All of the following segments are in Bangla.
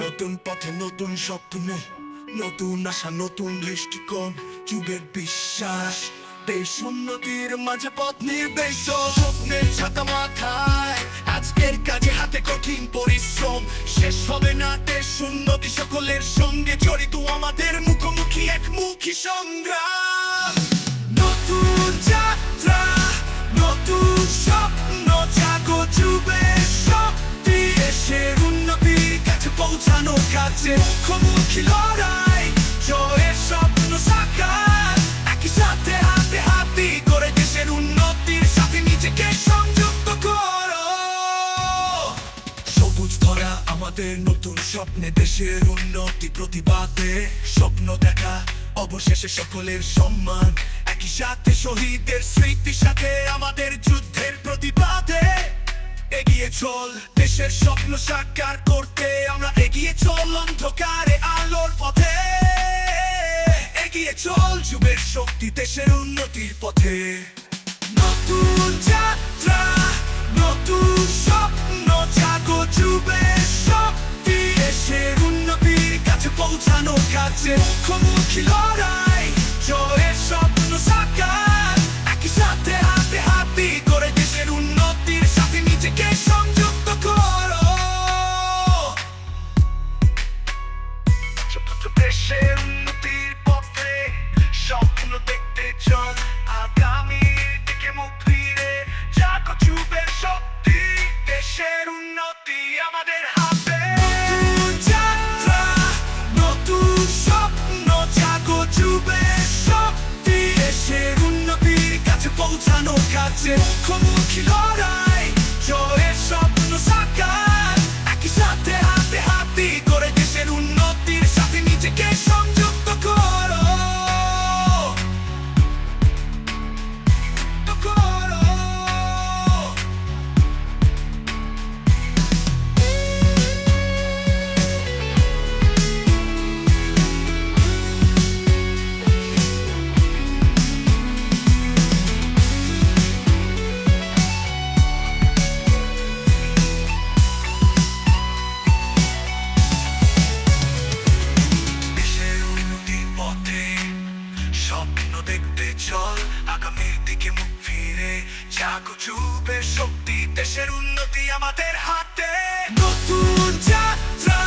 নতুন পথে নতুন স্বপ্নে, নতুন আশা নতুন দৃষ্টিকোণ, যুগের বিশ্বাস দেশ উন্নতির মাঝে পথ নির্দেশ। স্বপ্নের ছাতা মাথায়, আজকের কাজে হাতে কঠিন পরিশ্রম, শেষ হবে না দেশ উন্নতি সকলের সঙ্গে জড়িত আমাদের মুখোমুখি একমুখী সংগ্রাম। নতুন যাত্রা, নতুন স্বপ্ন, জাগো যুবের শক্তি, দেশের উন্নতির কাছে পৌঁছানোর কাছে মুখোমুখি লড়াই, জয়ের স্বপ্ন সাকার, একই সাথে হাতে হাতে করে দেশের উন্নতির সাথে নিজেকে সংযুক্ত করো। সবুজ ধরা আমাদের নতুন স্বপ্নে, দেশের উন্নতি প্রতিবাদে স্বপ্ন দেখা, অবশেষে সকলের সম্মান, একই সাথে শহীদদের স্মৃতির সাথে আমাদের যুদ্ধের প্রতিবাদে এগিয়ে চল দেশের স্বপ্ন সাকার করতে। আমরা এগিয়ে চল অন্ধকারে আলোর পথে, এগিয়ে চল যুবের শক্তি দেশের উন্নতির পথে। নতুন যাত্রা, নতুন স্বপ্ন, জাগো যুবের শক্তি, দেশের উন্নতির কাছে পৌঁছানোর কাছে মুখোমুখি লড়াই, জয়ের স্বপ্ন সাকার, একই সাথে হাতে হাতে করে দেশের উন্নতির সাথে নিজেকে সংযুক্ত করো। দেশের উন্নতির পথে স্বপ্ন দেখতে চল, আগামীর দিকে মুখ ফিরে, জাগো যুবের শক্তি, দেশের উন্নতি আমাদের হাতে। নতুন যাত্রা, নতুন স্বপ্ন, জাগো যুবের শক্তি, দেশের উন্নতির কাছে পৌঁছানোর কাছে মুখোমুখি লড়াই, জয়ের স্বপ্ন সাকার, একই সাথে হাতে হাতে করে দেশের উন্নতির সাথে নিজেকে সংযুক্ত করো। স্বপ্ন দেখতে চল, আগামীর দিকে মুখ ফিরে, জাগো যুবের শক্তি, দেশের উন্নতি আমাদের হাতে। নতুন যাত্রা,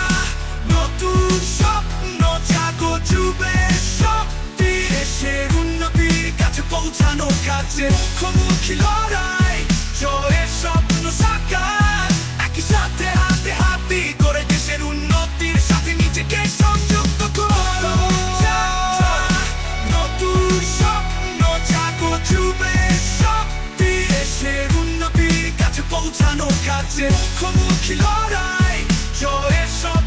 নতুন স্বপ্ন, জাগো যুবের শক্তি, দেশের উন্নতির কাছে পৌঁছানোর কাছে মুখোমুখি লড়াই, জয়ের স্বপ্ন সাকার, একই সাথে হাতে হাতে করে দেশের উন্নতির সাথে নিজেকে সংযুক্ত করো। পৌঁছানোর কাছে মুখোমুখি লড়াই, জয়ের সব